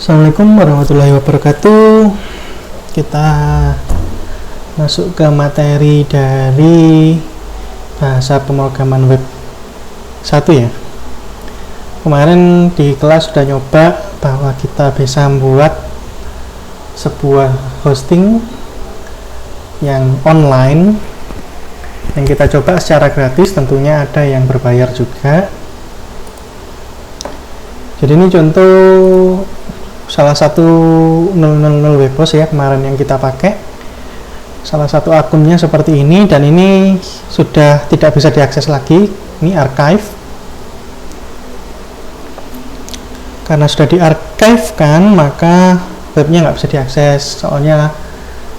Assalamualaikum warahmatullahi wabarakatuh. Kita masuk ke materi dari bahasa pemrograman web 1 ya. Kemarin di kelas sudah nyoba bahwa kita bisa membuat sebuah hosting yang online yang kita coba secara gratis, tentunya ada yang berbayar juga. Jadi ini contoh salah satu 000 webhost ya, kemarin yang kita pakai. Salah satu akunnya seperti ini, dan ini sudah tidak bisa diakses lagi. Ini archive. Karena sudah di-archive kan, maka webnya nggak bisa diakses. Soalnya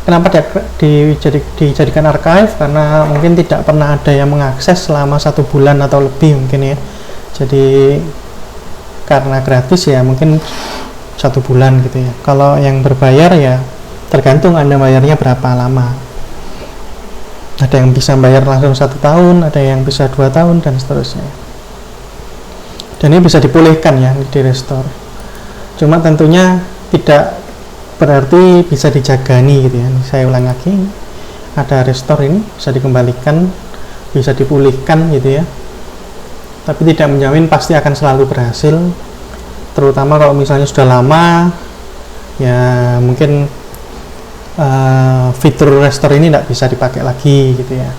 kenapa dijadikan archive? Karena mungkin tidak pernah ada yang mengakses selama 1 bulan atau lebih mungkin ya. Jadi karena gratis ya mungkin 1 bulan gitu ya. Kalau yang berbayar ya tergantung Anda bayarnya berapa lama. Ada yang bisa bayar langsung 1 tahun, ada yang bisa 2 tahun dan seterusnya. Dan ini bisa dipulihkan ya, di restore. Cuma tentunya tidak berarti bisa dijagani gitu ya. Saya ulang lagi, ada restore ini bisa dikembalikan, bisa dipulihkan gitu ya. Tapi tidak menjamin pasti akan selalu berhasil. Terutama kalau misalnya sudah lama ya mungkin fitur restore ini tidak bisa dipakai lagi gitu ya.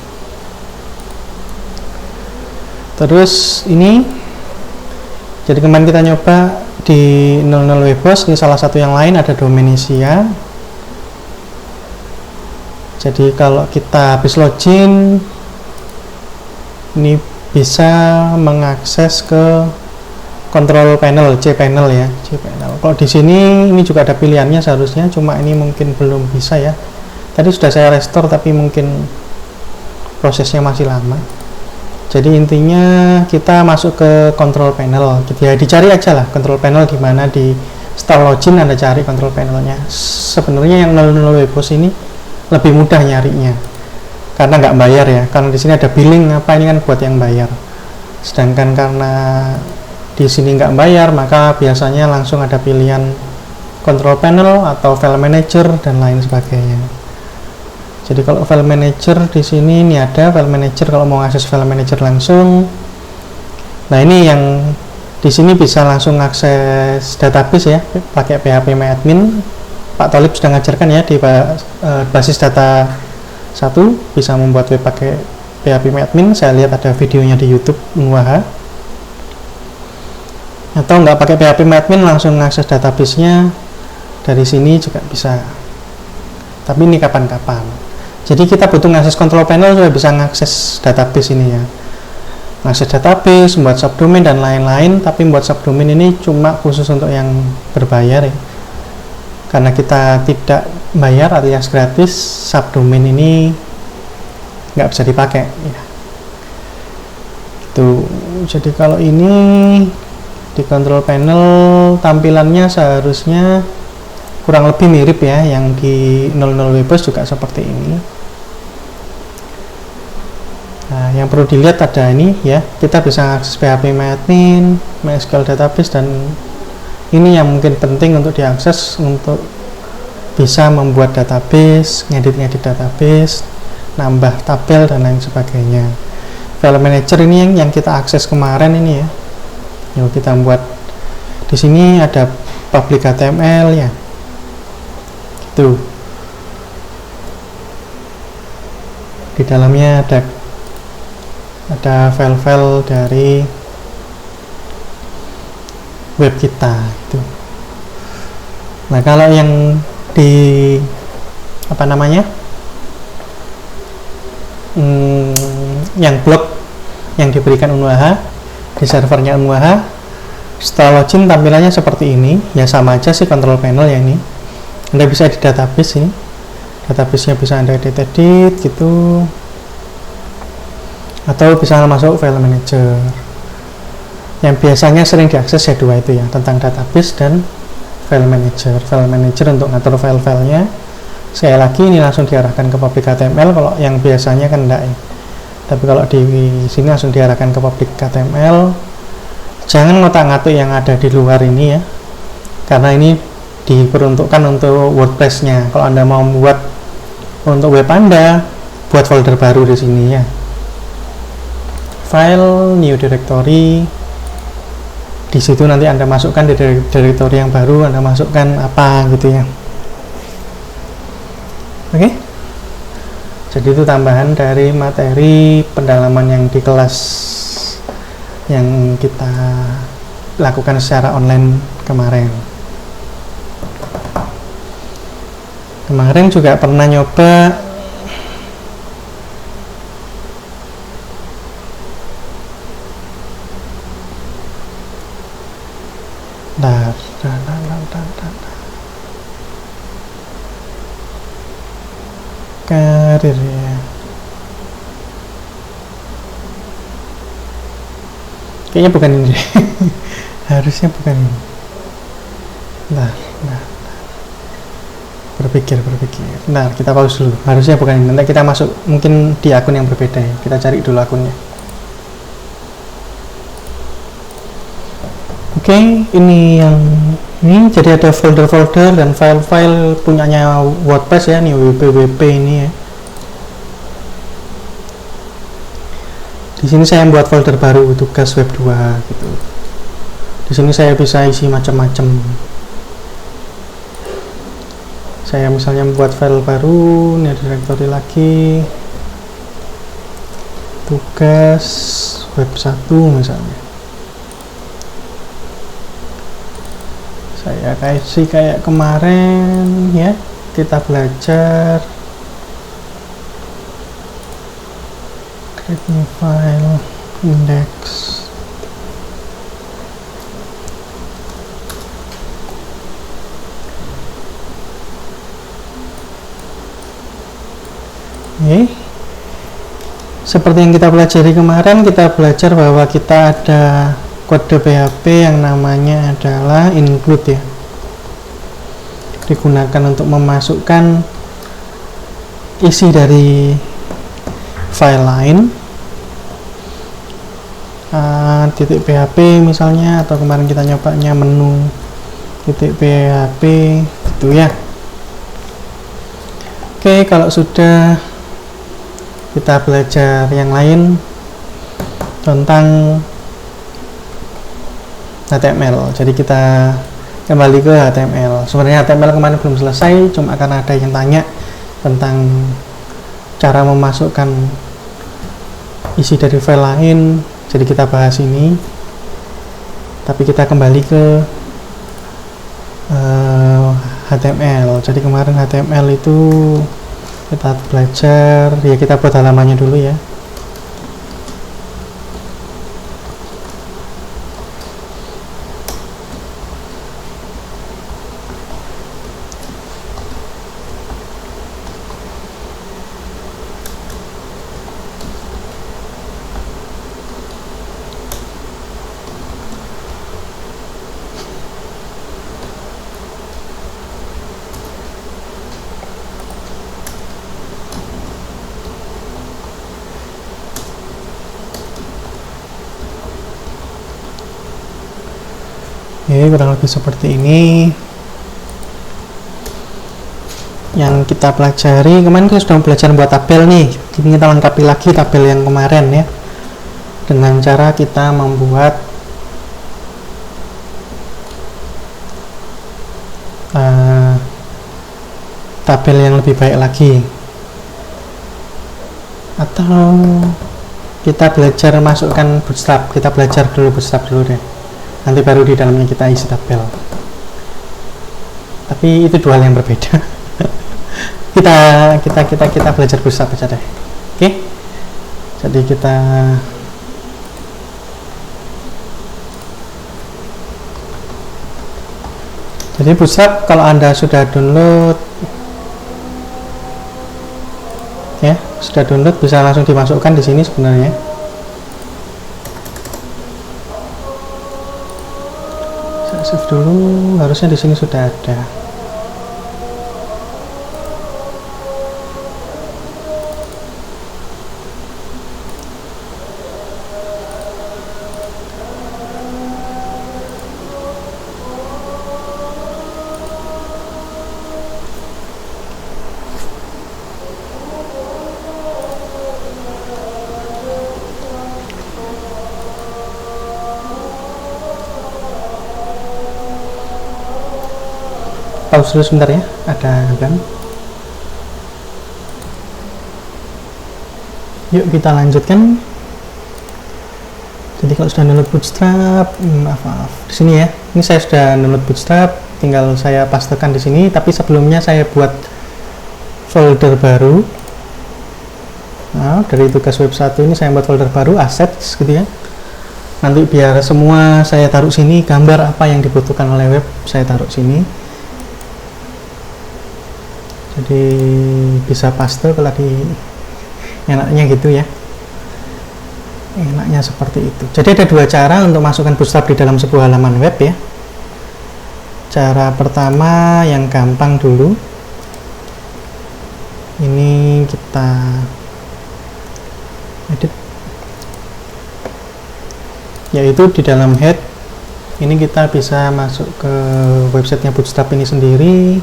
Terus ini, jadi kemarin kita nyoba di 00 webhost, ini salah satu yang lain, ada Dominisia. Jadi kalau kita habis login ini bisa mengakses ke control panel, cPanel ya, cPanel. Kalau di sini ini juga ada pilihannya seharusnya, cuma ini mungkin belum bisa ya. Tadi sudah saya restore tapi mungkin prosesnya masih lama. Jadi intinya kita masuk ke control panel. Ya dicari aja lah control panel di mana, di setelah login Anda cari control panelnya. Sebenarnya yang 00 webhost ini lebih mudah nyarinya karena nggak bayar ya. Karena di sini ada billing, apa ini kan buat yang bayar. Sedangkan karena di sini nggak bayar, maka biasanya langsung ada pilihan control panel atau file manager dan lain sebagainya. Jadi kalau file manager di sini ini ada file manager, kalau mau akses file manager langsung. Nah ini yang di sini bisa langsung akses database ya, pakai PHP MyAdmin. Pak Tholib sudah ngajarkan ya di basis data 1 bisa membuat web pakai PHP MyAdmin. Saya lihat ada videonya di YouTube Unwaha. Atau nggak pakai PHP MyAdmin, langsung akses database-nya dari sini juga bisa. Tapi ini kapan-kapan. Jadi kita butuh akses control panel supaya bisa mengakses database ini ya. Akses database, membuat subdomain dan lain-lain. Tapi membuat subdomain ini cuma khusus untuk yang berbayar ya. Karena kita tidak bayar alias gratis, subdomain ini nggak bisa dipakai ya. Tuh, jadi kalau ini di control panel tampilannya seharusnya kurang lebih mirip ya, yang di 00 webhost juga seperti ini. Nah, yang perlu dilihat ada ini ya, kita bisa akses PHP MyAdmin, MySQL database, dan ini yang mungkin penting untuk diakses untuk bisa membuat database, ngedit database, nambah tabel dan lain sebagainya. File manager ini yang kita akses kemarin ini ya. Yuk kita buat di sini ada public HTML ya. Gitu. Di dalamnya ada file-file dari web kita itu. Nah, kalau yang di apa namanya? Yang blog yang diberikan Unwaha di servernya Unwaha, setelah login tampilannya seperti ini ya, sama aja sih control panel ya. Ini Anda bisa di database, ini database-nya bisa Anda edit gitu, atau bisa masuk file manager. Yang biasanya sering diakses ya dua itu ya, tentang database dan file manager. File manager untuk ngatur file-filenya. Sekali lagi ini langsung diarahkan ke public HTML, kalau yang biasanya kan enggak ya. Tapi kalau di sini langsung diarahkan ke public HTML. Jangan ngotak-ngatik yang ada di luar ini ya, karena ini diperuntukkan untuk WordPress-nya. Kalau Anda mau membuat untuk web Anda, buat folder baru di sini ya. File, new directory. Di situ nanti Anda masukkan di directory yang baru, Anda masukkan apa gitu ya. Oke. Jadi itu tambahan dari materi pendalaman yang di kelas yang kita lakukan secara online kemarin. Kemarin juga pernah nyoba karir ya. Kayaknya bukan ini. Harusnya bukan ini. Nah. Berpikir. Nah, kita pause dulu. Harusnya bukan ini. Nanti kita masuk mungkin di akun yang berbeda ya. Kita cari dulu akunnya. Oke, ini yang ini jadi ada folder-folder dan file-file punyanya WordPress ya, nih WP ini ya. Di sini saya membuat folder baru tugas web 2 gitu. Di sini saya bisa isi macam-macam. Saya misalnya membuat file baru, ini ada directory lagi. Tugas web 1 misalnya. Saya kasih kayak kemarin ya, kita belajar create new file index. Oke. Seperti yang kita pelajari kemarin, kita belajar bahwa kita ada kode PHP yang namanya adalah include ya, digunakan untuk memasukkan isi dari file lain, titik PHP misalnya, atau kemarin kita nyobanya menu titik PHP gitu ya. Oke, kalau sudah kita belajar yang lain tentang HTML. Jadi kita kembali ke HTML. Sebenarnya HTML kemarin belum selesai, cuma karena ada yang tanya tentang cara memasukkan isi dari file lain, jadi kita bahas ini. Tapi kita kembali ke HTML. Jadi kemarin HTML itu kita belajar ya, kita buat halamannya dulu ya. Oke, kurang lebih seperti ini yang kita pelajari. Kemarin kita sudah belajar buat tabel nih, ini kita lengkapi lagi tabel yang kemarin ya, dengan cara kita membuat tabel yang lebih baik lagi, atau kita belajar masukkan bootstrap. Kita belajar dulu bootstrap dulu deh, nanti baru di dalamnya kita isi tabel. Tapi itu dua hal yang berbeda. kita belajar bootstrap aja deh. Oke. Jadi bootstrap kalau Anda sudah download ya, sudah download bisa langsung dimasukkan di sini sebenarnya. Save dulu, harusnya di sini sudah ada. pause dulu sebentar ya, ada kan. Yuk kita lanjutkan. Jadi kalau sudah download Bootstrap, maaf di sini ya, ini saya sudah download Bootstrap, tinggal saya pastekan di sini. Tapi sebelumnya saya buat folder baru. Nah, dari tugas web 1 ini saya buat folder baru, assets gitu ya. Nanti biar semua saya taruh sini, gambar apa yang dibutuhkan oleh web saya taruh sini. Jadi bisa paste kalau di enaknya gitu ya. Enaknya seperti itu. Jadi ada dua cara untuk masukkan Bootstrap di dalam sebuah halaman web ya. Cara pertama yang gampang dulu. Ini kita edit. Yaitu di dalam head ini kita bisa masuk ke websitenya Bootstrap ini sendiri.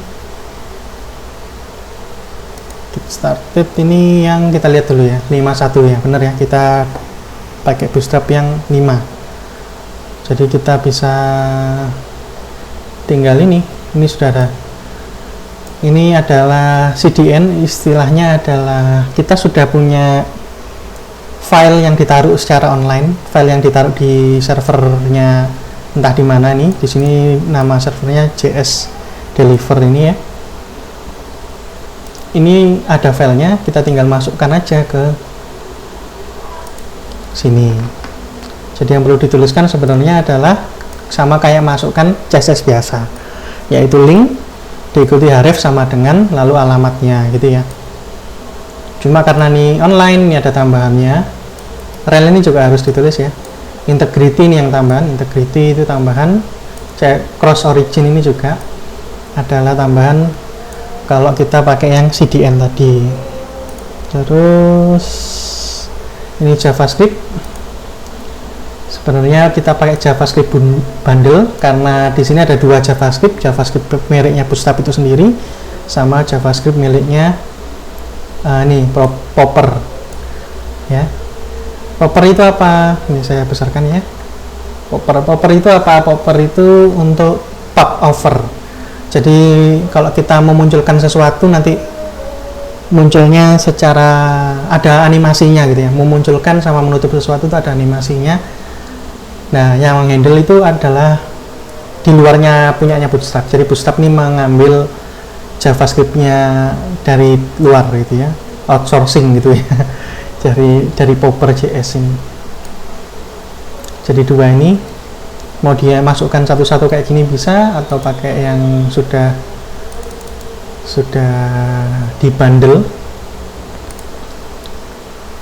Get started ini yang kita lihat dulu ya, 51 ya, benar ya, kita pakai Bootstrap yang 5. Jadi kita bisa tinggal ini sudah ada. Ini adalah CDN, istilahnya adalah kita sudah punya file yang ditaruh secara online, file yang ditaruh di servernya entah di mana nih. Di sini nama servernya JS Deliver ini ya. Ini ada filenya, kita tinggal masukkan aja ke sini. Jadi yang perlu dituliskan sebenarnya adalah sama kayak masukkan CSS biasa, yaitu link diikuti href sama dengan lalu alamatnya gitu ya. Cuma karena ini online, ini ada tambahannya. Rel ini juga harus ditulis ya. Integrity ini yang tambahan, integrity itu tambahan. Cross origin ini juga adalah tambahan kalau kita pakai yang CDN tadi. Terus ini JavaScript. Sebenarnya kita pakai JavaScript bundle karena di sini ada dua JavaScript miliknya Bootstrap itu sendiri sama JavaScript miliknya ini Popper ya. Popper itu apa? Ini saya besarkan ya. Popper itu apa? Popper itu untuk pop over. Jadi kalau kita memunculkan sesuatu nanti munculnya secara ada animasinya gitu ya. Memunculkan sama menutup sesuatu itu ada animasinya. Nah, yang menghandle itu adalah di luarnya punyanya Bootstrap. Jadi Bootstrap ini mengambil JavaScript-nya dari luar gitu ya, outsourcing gitu ya. dari Popper.js ini. Jadi dua ini mau dia masukkan satu-satu kayak gini bisa, atau pakai yang sudah dibundle.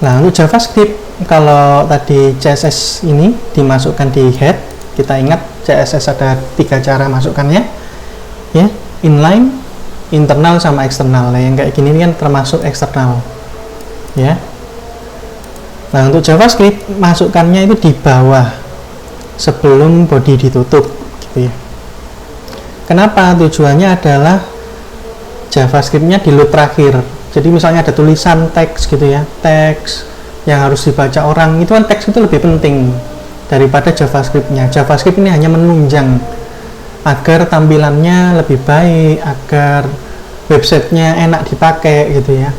Nah, untuk JavaScript, kalau tadi CSS ini dimasukkan di head, kita ingat CSS ada 3 cara masukkannya ya, inline, internal sama eksternal. Nah, yang kayak gini kan termasuk eksternal ya. Nah, untuk JavaScript masukkannya itu di bawah sebelum body ditutup gitu ya. Kenapa? Tujuannya adalah JavaScript-nya di loop terakhir. Jadi misalnya ada tulisan teks gitu ya, teks yang harus dibaca orang, itu kan teks itu lebih penting daripada JavaScript-nya. JavaScript ini hanya menunjang agar tampilannya lebih baik, agar websitenya enak dipakai gitu ya,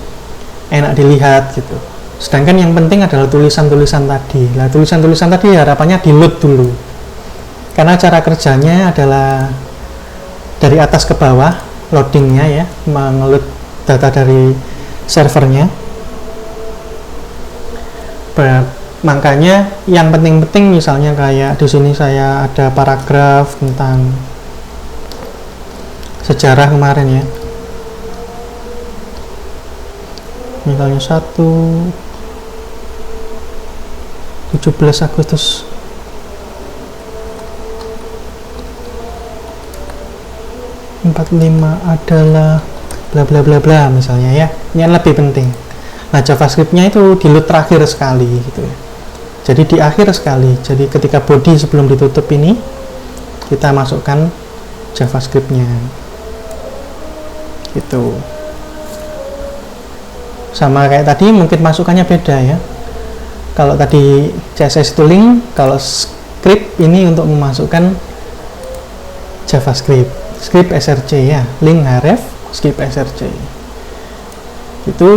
enak dilihat gitu. Sedangkan yang penting adalah tulisan-tulisan tadi. Nah, tulisan-tulisan tadi harapannya di load dulu, karena cara kerjanya adalah dari atas ke bawah, loadingnya ya, mengeload data dari servernya. Makanya yang penting-penting misalnya kayak di sini saya ada paragraf tentang sejarah kemarin ya, misalnya 17 Agustus 45 adalah bla bla bla bla misalnya ya, ini yang lebih penting. Nah, JavaScript-nya itu di load terakhir sekali gitu ya, jadi di akhir sekali. Jadi ketika body sebelum ditutup ini kita masukkan JavaScript-nya gitu. Sama kayak tadi, mungkin masukannya beda ya. Kalau tadi CSS itu link, kalau script ini untuk memasukkan JavaScript, script src ya, link href script src. Itu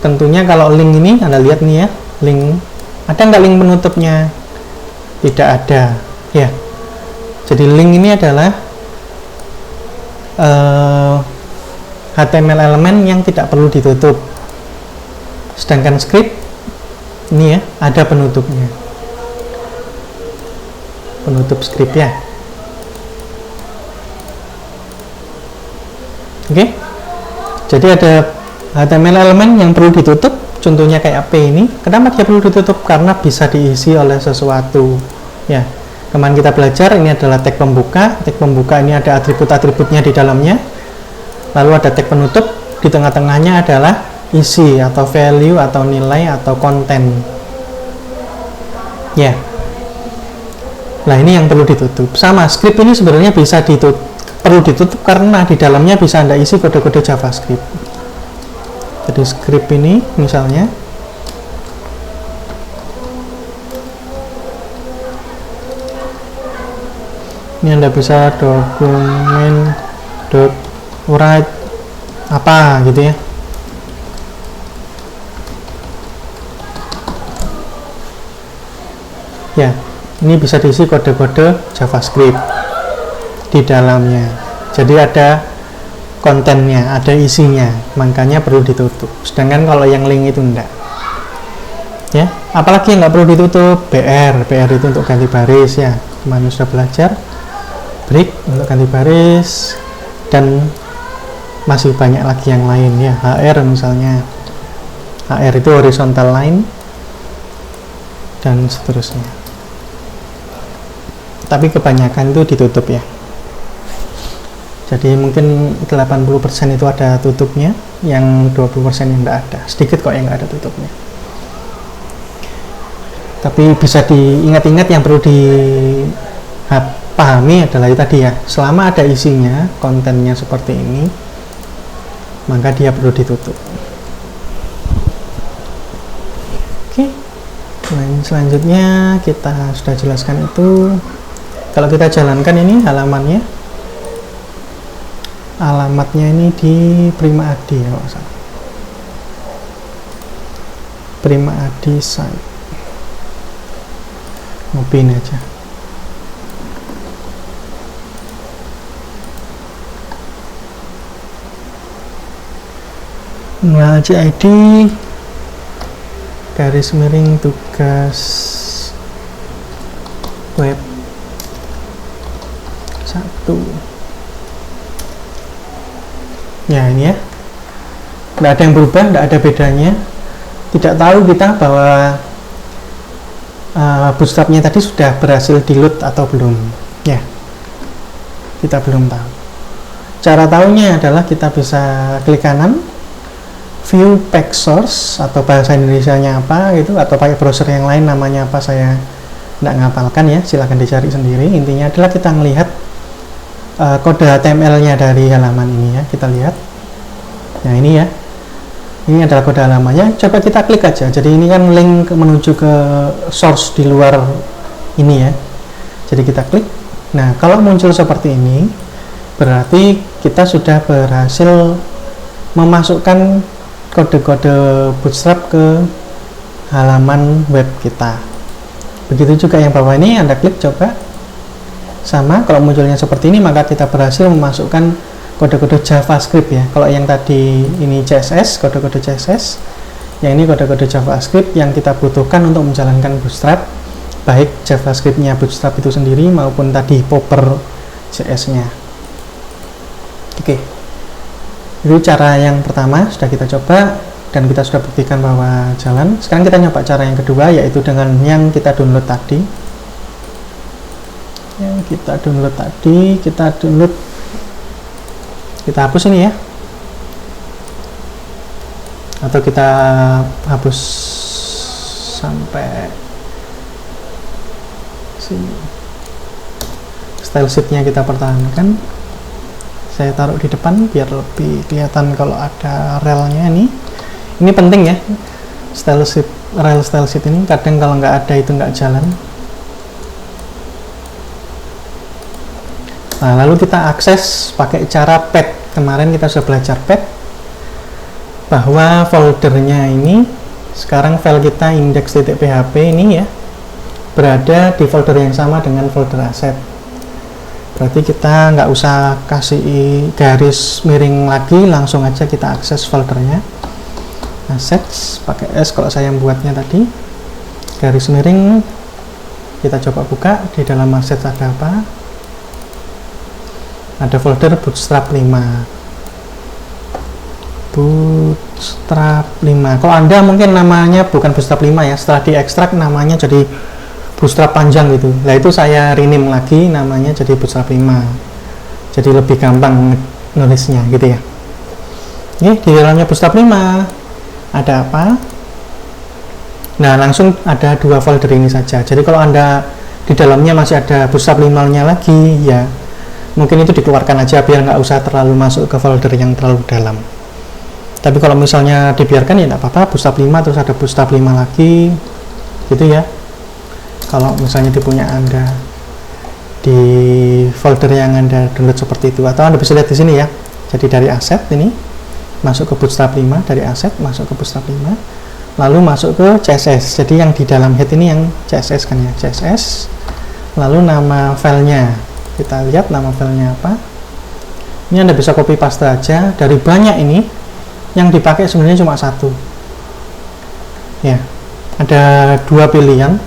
tentunya kalau link ini Anda lihat nih ya, link ada nggak link penutupnya? Tidak ada ya. Jadi link ini adalah HTML elemen yang tidak perlu ditutup. Sedangkan script ini ya ada penutupnya, penutup script ya. Oke, jadi ada HTML elemen yang perlu ditutup, contohnya kayak P ini. Kenapa dia perlu ditutup? Karena bisa diisi oleh sesuatu ya. Kemarin kita belajar ini adalah tag pembuka. Tag pembuka ini ada atribut-atributnya di dalamnya. Lalu ada tag penutup, di tengah-tengahnya adalah isi atau value atau nilai atau konten ya. Nah, ini yang perlu ditutup. Sama script ini sebenarnya bisa perlu ditutup karena di dalamnya bisa Anda isi kode-kode JavaScript. Jadi script ini misalnya ini Anda bisa dokumen.write apa gitu ya. Ya, ini bisa diisi kode-kode JavaScript di dalamnya. Jadi ada kontennya, ada isinya, makanya perlu ditutup. Sedangkan kalau yang link itu enggak. Ya, apalagi yang nggak perlu ditutup, BR itu untuk ganti baris ya. Kemarin sudah belajar. Break untuk ganti baris, dan masih banyak lagi yang lain ya. HR misalnya, HR itu horizontal line dan seterusnya. Tapi kebanyakan itu ditutup ya. Jadi mungkin 80% itu ada tutupnya, yang 20% yang tidak ada. Sedikit kok yang nggak ada tutupnya. Tapi bisa diingat-ingat, yang perlu dipahami adalah itu tadi ya, selama ada isinya, kontennya seperti ini, maka dia perlu ditutup. Oke, selanjutnya kita sudah jelaskan itu. Kalau kita jalankan ini halamannya, alamatnya ini di Prima Adi ya, Pak. Prima Adi site. Ngopin aja. Nah, ID garis miring tugas web 1 ya, ini ya, tidak ada yang berubah, tidak ada bedanya. Tidak tahu kita bahwa bootstrapnya tadi sudah berhasil di load atau belum ya, kita belum tahu. Cara tahunya adalah kita bisa klik kanan, view page source atau bahasa Indonesianya apa gitu, atau pakai browser yang lain namanya apa saya tidak ngapalkan ya, silahkan dicari sendiri. Intinya adalah kita melihat kode HTML-nya dari halaman ini ya, kita lihat. Nah, ini ya, ini adalah kode halamannya. Coba kita klik aja. Jadi ini kan link menuju ke source di luar ini ya. Jadi kita klik. Nah, kalau muncul seperti ini, berarti kita sudah berhasil memasukkan kode-kode Bootstrap ke halaman web kita. Begitu juga yang bawah ini, Anda klik coba. Sama, kalau munculnya seperti ini, maka kita berhasil memasukkan kode-kode JavaScript ya. Kalau yang tadi ini CSS, kode-kode CSS, yang ini kode-kode JavaScript yang kita butuhkan untuk menjalankan Bootstrap, baik JavaScript-nya Bootstrap itu sendiri maupun tadi Popper JS-nya. Oke, itu cara yang pertama sudah kita coba dan kita sudah buktikan bahwa jalan. Sekarang kita nyoba cara yang kedua, yaitu dengan yang kita download tadi. Kita download, kita hapus ini ya, atau kita hapus sampai sini. Style sheet-nya kita pertahankan, saya taruh di depan biar lebih kelihatan kalau ada relnya. Ini penting ya, style sheet, rel style sheet ini kadang kalau nggak ada itu nggak jalan. Nah, lalu kita akses pakai cara pet. Kemarin kita sudah belajar pet, bahwa foldernya ini, sekarang file kita index.php ini ya, berada di folder yang sama dengan folder aset. Berarti kita nggak usah kasih garis miring lagi, langsung aja kita akses foldernya. Assets, pakai S kalau saya buatnya tadi. Garis miring, kita coba buka, di dalam assets ada apa? Ada folder bootstrap 5. Bootstrap 5. Kalau Anda mungkin namanya bukan bootstrap 5 ya, setelah diekstrak namanya jadi bootstrap panjang gitu. Nah, itu saya rename lagi namanya jadi bootstrap 5. Jadi lebih gampang nulisnya gitu ya. Ini di dalamnya bootstrap 5 ada apa? Nah, langsung ada 2 folder ini saja. Jadi kalau Anda di dalamnya masih ada bootstrap 5-nya lagi, ya mungkin itu dikeluarkan aja biar nggak usah terlalu masuk ke folder yang terlalu dalam. Tapi kalau misalnya dibiarkan ya nggak apa-apa, bootstrap 5 terus ada bootstrap 5 lagi gitu ya. Kalau misalnya di punya Anda di folder yang Anda download seperti itu, atau Anda bisa lihat di sini ya. Jadi dari aset ini masuk ke bootstrap 5, dari aset masuk ke bootstrap 5, lalu masuk ke CSS. Jadi yang di dalam head ini yang CSS kan ya, CSS. Lalu nama filenya, kita lihat nama filenya apa. Ini Anda bisa copy paste aja. Dari banyak ini yang dipakai sebenarnya cuma satu ya, ada 2 pilihan,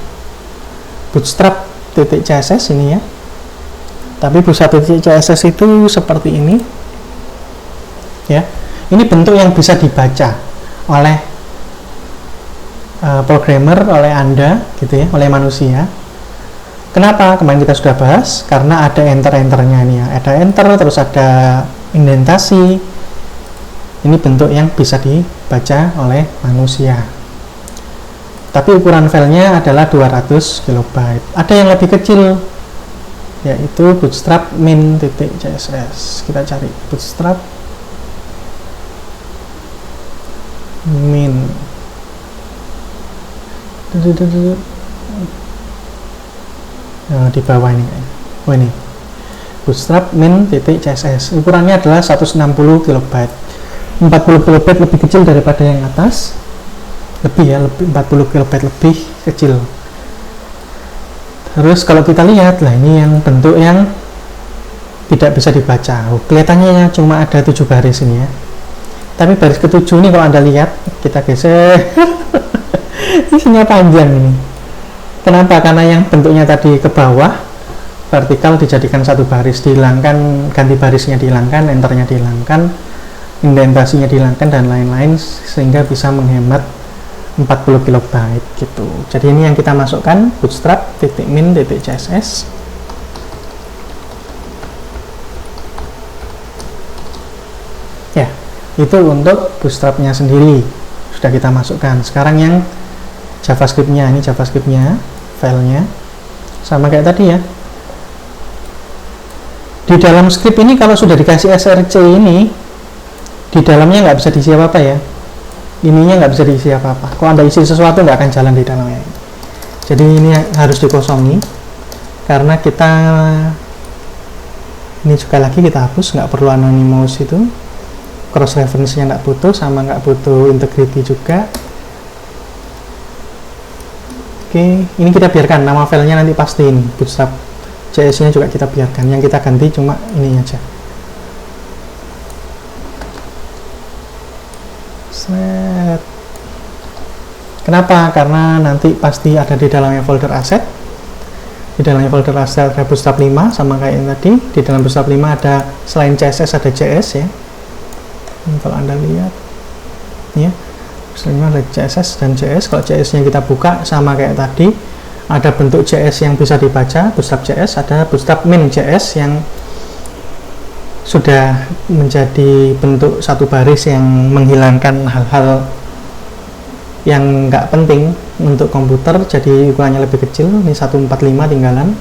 bootstrap.css ini ya, tapi bootstrap.css itu seperti ini ya. Ini bentuk yang bisa dibaca oleh programmer, oleh Anda gitu ya, oleh manusia. Kenapa? Kemarin kita sudah bahas, karena ada enter-enternya nih ya, ada enter, terus ada indentasi. Ini bentuk yang bisa dibaca oleh manusia. Tapi ukuran filenya adalah 200 KB. Ada yang lebih kecil, yaitu bootstrap min.css. Kita cari bootstrap min. Nah, di bawah ini. Oh, ini bootstrap min.css. Ukurannya adalah 160 KB. 40 KB lebih kecil daripada yang atas. Lebih ya, lebih 40 KB lebih kecil. Terus kalau kita lihat, lah ini yang bentuk yang tidak bisa dibaca. Oh, kelihatannya cuma ada 7 baris ini ya. Tapi baris ke-7 ini kalau Anda lihat, kita geser. Isinya panjang ini. Kenapa? Karena yang bentuknya tadi ke bawah, vertikal dijadikan satu baris, dihilangkan, ganti barisnya dihilangkan, enternya dihilangkan, indentasinya dihilangkan, dan lain-lain, sehingga bisa menghemat 40 KB gitu. Jadi ini yang kita masukkan, bootstrap.min.css. Ya, itu untuk bootstrapnya sendiri sudah kita masukkan. Sekarang yang JavaScript-nya, ini JavaScript-nya, filenya sama kayak tadi ya. Di dalam script ini kalau sudah dikasih src ini, di dalamnya nggak bisa diisi apa-apa ya. Ininya nggak bisa diisi apa-apa. Kalau Anda isi sesuatu nggak akan jalan di dalamnya. Jadi ini harus dikosongi, karena kita ini juga lagi kita hapus, nggak perlu anonymous itu, cross reference-nya nggak butuh, sama nggak butuh integrity juga. Oke, ini kita biarkan, nama filenya nanti pasti ini, bootstrap JS-nya juga kita biarkan, yang kita ganti cuma ini aja. Set. Kenapa? Karena nanti pasti ada di dalamnya folder aset. Di dalamnya folder aset ada bootstrap 5 sama kayak yang tadi. Di dalam bootstrap 5 ada selain CSS ada JS ya. Ini kalau Anda lihat ya, misalnya ada CSS dan JS. Kalau JS-nya kita buka sama kayak tadi, ada bentuk JS yang bisa dibaca, bootstrap JS, ada bootstrap min JS yang sudah menjadi bentuk satu baris yang menghilangkan hal-hal yang nggak penting untuk komputer, jadi ukurannya lebih kecil. Ini 145 tinggalan.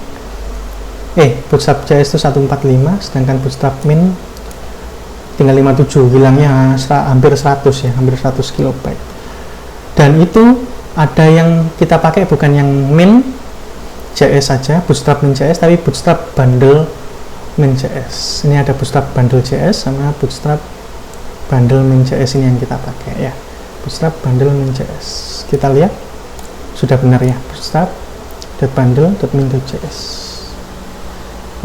Bootstrap JS itu 145, sedangkan bootstrap min tinggal 57, hilangnya hampir 100 ya, hampir 100 KB. Dan itu ada yang kita pakai bukan yang min JS saja, bootstrap min JS, tapi bootstrap bundle main.js. Ini ada bootstrap bundle.js sama bootstrap bundle main.js, ini yang kita pakai ya. Bootstrap bundle main.js. Kita lihat sudah benar ya, bootstrap.bundle.main.js.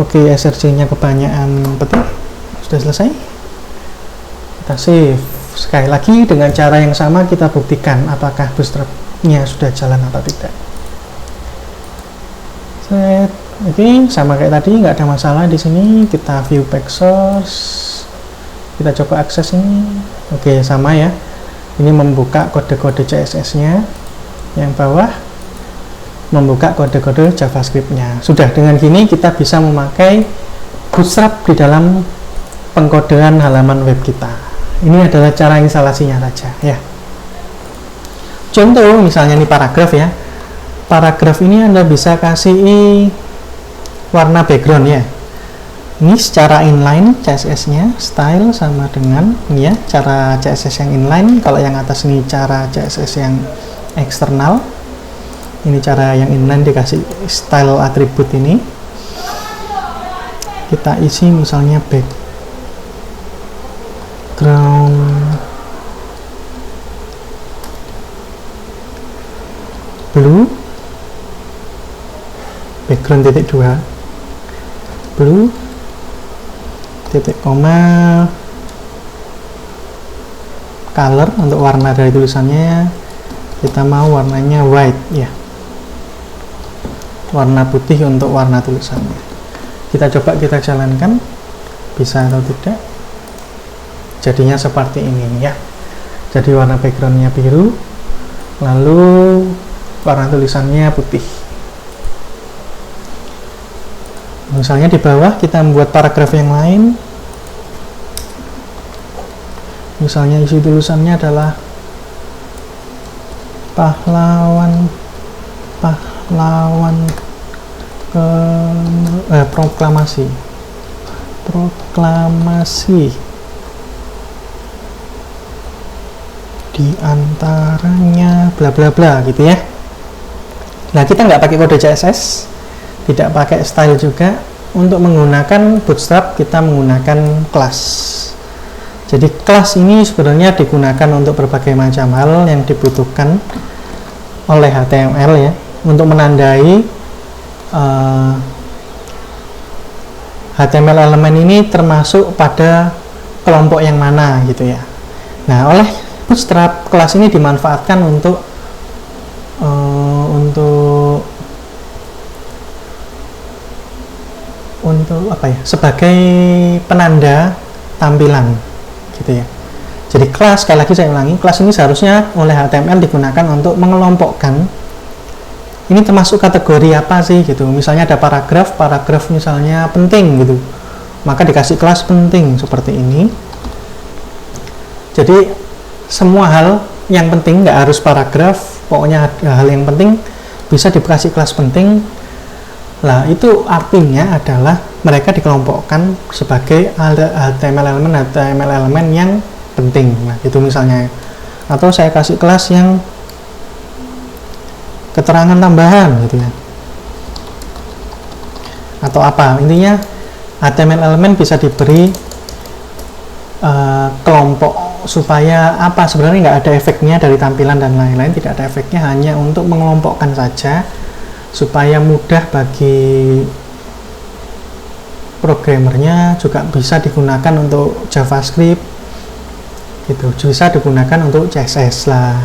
Oke, src-nya kebanyakan petik. Sudah selesai. Kita save. Sekali lagi dengan cara yang sama kita buktikan apakah bootstrap-nya sudah jalan atau tidak. Set. Oke, sama kayak tadi, nggak ada masalah di sini. Kita view back source. Kita coba akses ini. Oke, sama ya. Ini membuka kode-kode CSS-nya. Yang bawah membuka kode-kode JavaScript-nya. Sudah, dengan gini kita bisa memakai Bootstrap di dalam pengkodean halaman web kita. Ini adalah cara instalasinya saja ya. Contoh misalnya ini paragraf ya. Paragraf ini Anda bisa kasih warna background ya. Ini secara inline CSS-nya, style sama dengan ini ya, cara CSS yang inline. Kalau yang atas ini cara CSS yang eksternal. Ini cara yang inline, dikasih style atribut ini. Kita isi misalnya background blue, background titik 2 blue titik koma, color untuk warna dari tulisannya kita mau warnanya white ya, warna putih untuk warna tulisannya. Kita coba kita jalankan bisa atau tidak. Jadinya seperti ini ya. Jadi warna backgroundnya biru, lalu warna tulisannya putih. Misalnya di bawah kita membuat paragraf yang lain. Misalnya isi tulisannya adalah pahlawan proklamasi di antaranya bla bla bla gitu ya. Nah, kita nggak pakai kode CSS, tidak pakai style juga. Untuk menggunakan Bootstrap kita menggunakan class. Jadi class ini sebenarnya digunakan untuk berbagai macam hal yang dibutuhkan oleh HTML ya, untuk menandai HTML elemen ini termasuk pada kelompok yang mana gitu ya. Nah, oleh Bootstrap kelas ini dimanfaatkan untuk apa ya, sebagai penanda tampilan gitu ya. Jadi kelas, sekali lagi saya ulangi, kelas ini seharusnya oleh HTML digunakan untuk mengelompokkan ini termasuk kategori apa sih gitu. Misalnya ada paragraf misalnya penting gitu, maka dikasih kelas penting seperti ini. Jadi semua hal yang penting, nggak harus paragraf, pokoknya hal yang penting bisa dikasih kelas penting. Lah, itu artinya adalah mereka dikelompokkan sebagai HTML elemen yang penting. Nah, itu misalnya. Atau saya kasih kelas yang keterangan tambahan gitu ya. Atau apa? Intinya HTML elemen bisa diberi kelompok supaya apa? Sebenarnya nggak ada efeknya dari tampilan dan lain-lain, tidak ada efeknya, hanya untuk mengelompokkan saja supaya mudah bagi programmernya, juga bisa digunakan untuk JavaScript gitu, bisa digunakan untuk CSS lah.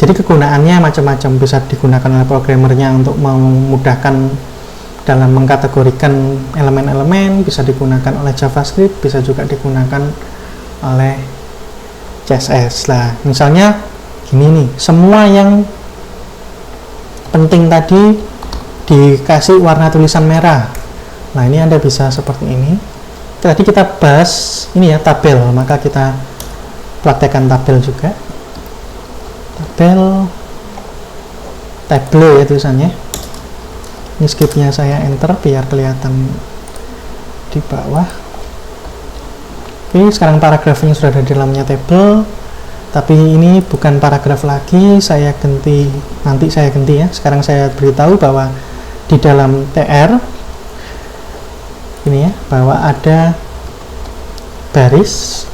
Jadi kegunaannya macam-macam, bisa digunakan oleh programmernya untuk memudahkan dalam mengkategorikan elemen-elemen, bisa digunakan oleh JavaScript, bisa juga digunakan oleh CSS lah. Misalnya gini nih, semua yang penting tadi dikasih warna tulisan merah. Nah, ini Anda bisa seperti ini. Tadi kita bahas ini ya, tabel, maka kita praktekkan tabel juga. Tableau ya tulisannya. Ini skipnya saya enter biar kelihatan di bawah. Oke, sekarang paragrafnya sudah ada di dalamnya tabel. Tapi ini bukan paragraf lagi, nanti saya ganti ya. Sekarang saya beritahu bahwa di dalam TR ini ya, bahwa ada baris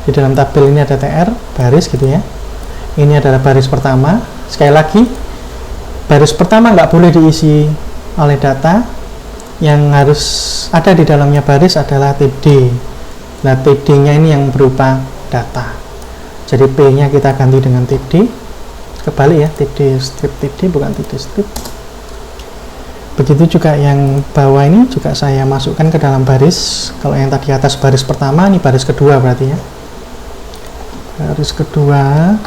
di dalam tabel ini, ada TR baris gitu ya. Ini adalah baris pertama. Sekali lagi, baris pertama nggak boleh diisi oleh data. Yang harus ada di dalamnya baris adalah TD. Nah, TD-nya ini yang berupa data. Jadi P-nya kita ganti dengan TD. Kebalik ya, TD strip TD, bukan TD strip. Begitu juga yang bawah ini juga saya masukkan ke dalam baris. Kalau yang tadi atas baris pertama, ini baris kedua berarti ya. Baris kedua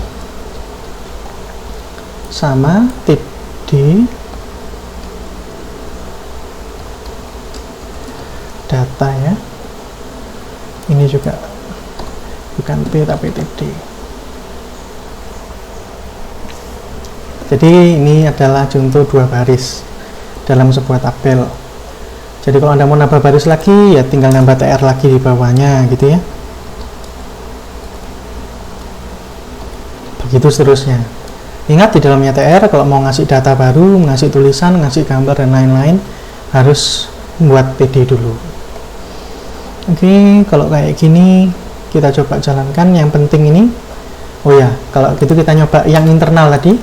sama TD data ya. Ini juga bukan P tapi TD. Jadi ini adalah contoh dua baris dalam sebuah tabel. Jadi kalau Anda mau nambah baris lagi, ya tinggal nambah TR lagi di bawahnya gitu ya. Begitu seterusnya. Ingat, di dalamnya TR kalau mau ngasih data baru, ngasih tulisan, ngasih gambar dan lain-lain, harus buat PD dulu. Oke, kalau kayak gini kita coba jalankan. Yang penting ini, oh ya, kalau gitu kita nyoba yang internal tadi.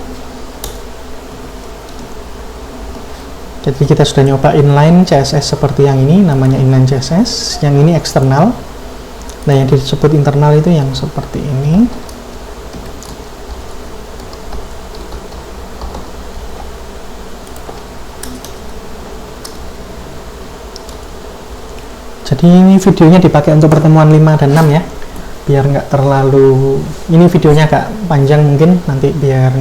Jadi kita sudah nyoba inline CSS seperti yang ini, namanya inline CSS. Yang ini eksternal. Nah, yang disebut internal itu yang seperti ini. Jadi ini videonya dipakai untuk pertemuan 5 dan 6 ya, biar nggak terlalu, ini videonya agak panjang mungkin, nanti biar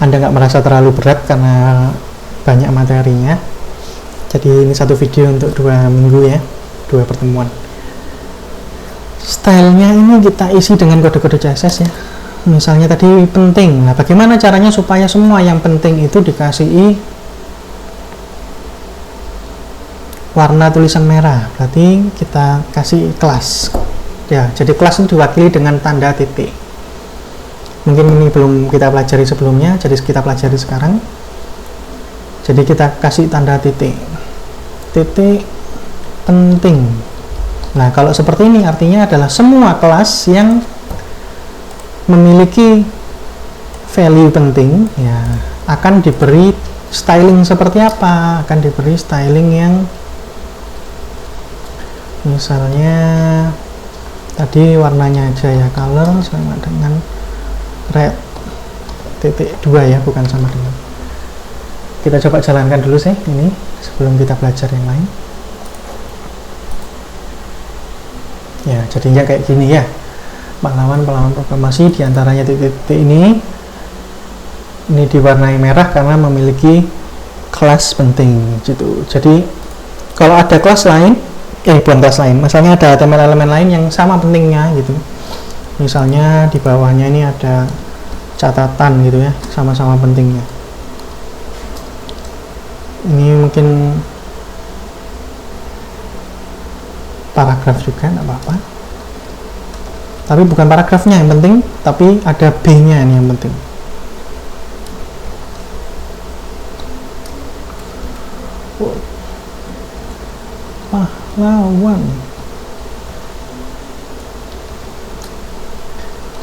Anda nggak merasa terlalu berat karena banyak materinya. Jadi ini satu video untuk 2 minggu ya, 2 pertemuan. Stylenya ini kita isi dengan kode-kode CSS ya. Misalnya tadi penting, nah bagaimana caranya supaya semua yang penting itu dikasih warna tulisan merah? Berarti kita kasih kelas ya. Jadi kelas itu diwakili dengan tanda titik. Mungkin ini belum kita pelajari sebelumnya, jadi kita pelajari sekarang. Jadi kita kasih tanda titik penting. Nah, kalau seperti ini artinya adalah semua kelas yang memiliki value penting ya akan diberi styling seperti apa? Akan diberi styling yang misalnya tadi warnanya aja ya, color sama dengan red titik 2 ya, bukan sama dengan. Kita coba jalankan dulu sih ini sebelum kita belajar yang lain ya. Jadinya kayak gini ya, pahlawan programasi, diantaranya titik-titik ini diwarnai merah karena memiliki kelas penting gitu. Jadi kalau ada kelas lain, bukan kelas lain, misalnya ada HTML elemen lain yang sama pentingnya gitu, misalnya di bawahnya ini ada catatan gitu ya, sama-sama pentingnya. Ini mungkin paragraf juga, nggak apa-apa, tapi bukan paragrafnya yang penting, tapi ada B-nya ini yang penting. Pahlawan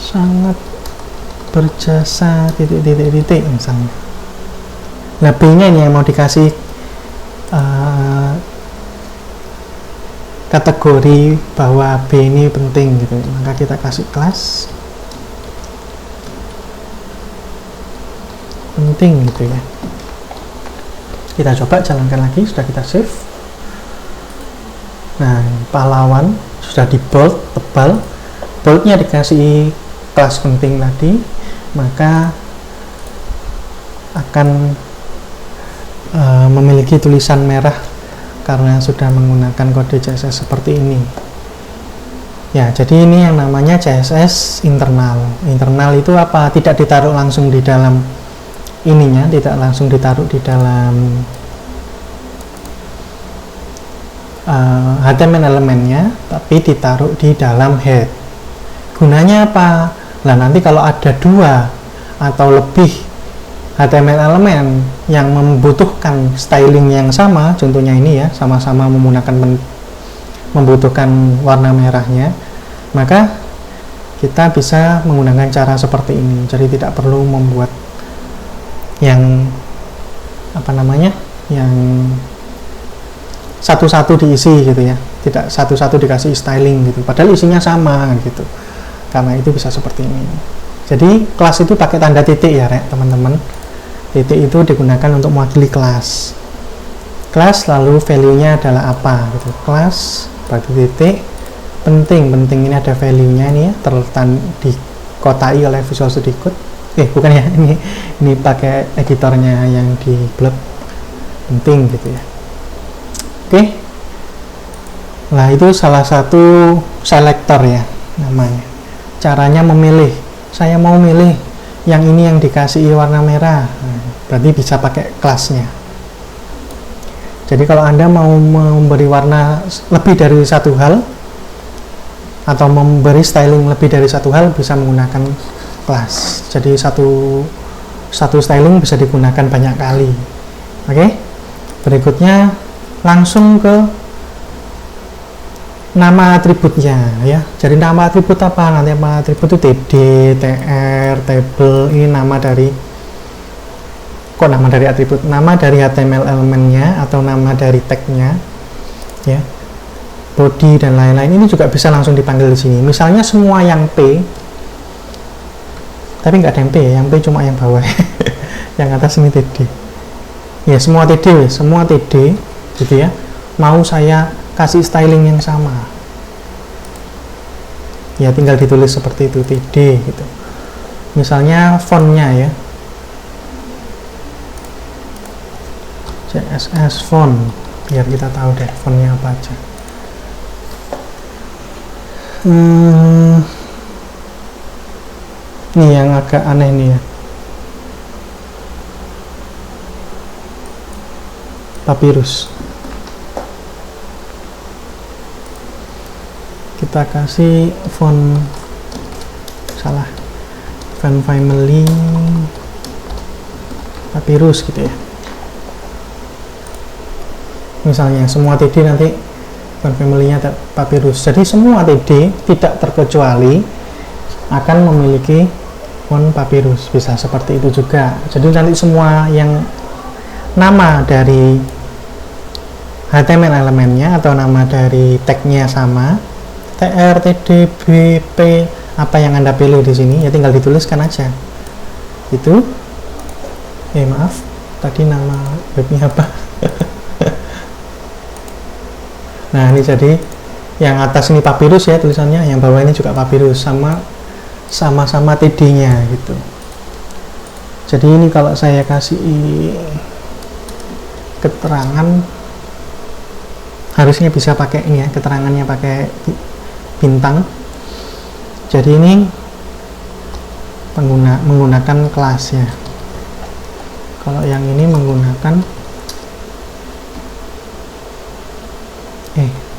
sangat berjasa titik misalnya. Nah, B-nya ini yang mau dikasih kategori bahwa B ini penting gitu, maka kita kasih kelas penting gitu ya. Kita coba jalankan lagi, sudah kita save. Nah, pahlawan sudah di bold, tebal, boldnya dikasih kelas penting tadi, maka akan memiliki tulisan merah karena sudah menggunakan kode CSS seperti ini ya. Jadi ini yang namanya CSS internal. Internal itu apa? Tidak ditaruh langsung di dalam ininya, tidak langsung ditaruh di dalam HTML elemennya, tapi ditaruh di dalam head. Gunanya apa? Nah, nanti kalau ada 2 atau lebih HTML elemen yang membutuhkan styling yang sama, contohnya ini ya, sama-sama membutuhkan warna merahnya, maka kita bisa menggunakan cara seperti ini. Jadi tidak perlu membuat yang yang satu-satu diisi gitu ya, tidak satu-satu dikasih styling gitu, padahal isinya sama gitu. Karena itu bisa seperti ini. Jadi kelas itu pakai tanda titik ya teman-teman. Titik itu digunakan untuk mewakili kelas. Kelas lalu value-nya adalah apa gitu. Kelas berarti titik, penting ini ada value-nya ini ya, dikotai oleh Visual Studio Code. Bukan ya, ini pakai editornya yang di blok, penting gitu ya. Oke. Nah, itu salah satu selektor ya namanya. Caranya memilih. Saya mau milih yang ini yang dikasih warna merah. Nah, berarti bisa pakai kelasnya. Jadi kalau Anda mau memberi warna lebih dari satu hal atau memberi styling lebih dari satu hal, bisa menggunakan kelas. Jadi satu styling bisa digunakan banyak kali. Oke. Berikutnya langsung ke nama atributnya ya. Jadi nama atribut apa? Nanti nama atribut itu td, tr, table. Ini nama dari atribut, nama dari HTML elemennya atau nama dari tagnya ya, body dan lain-lain. Ini juga bisa langsung dipanggil di sini. Misalnya semua yang p, tapi nggak ada yang p ya, yang p cuma yang bawah yang atas ini td ya, semua td gitu ya, mau saya kasih styling yang sama ya, tinggal ditulis seperti itu, td gitu. Misalnya fontnya ya, CSS font, biar kita tahu deh fontnya apa aja. Ini yang agak aneh nih ya, Papyrus. Kita kasih font family Papyrus gitu ya. Misalnya semua TD nanti font family-nya Papyrus. Jadi semua TD tidak terkecuali akan memiliki font Papyrus, bisa seperti itu juga. Jadi nanti semua yang nama dari HTML elemennya atau nama dari tagnya sama, tr, td, bp, apa yang Anda pilih di sini ya, tinggal dituliskan aja. Itu maaf, tadi nama webnya apa? Nah, ini jadi yang atas ini Papyrus ya tulisannya, yang bawah ini juga Papyrus, sama-sama td-nya gitu. Jadi ini kalau saya kasih keterangan, harusnya bisa pakai ini ya, keterangannya pakai bintang. Jadi ini menggunakan kelas ya. Kalau yang ini menggunakan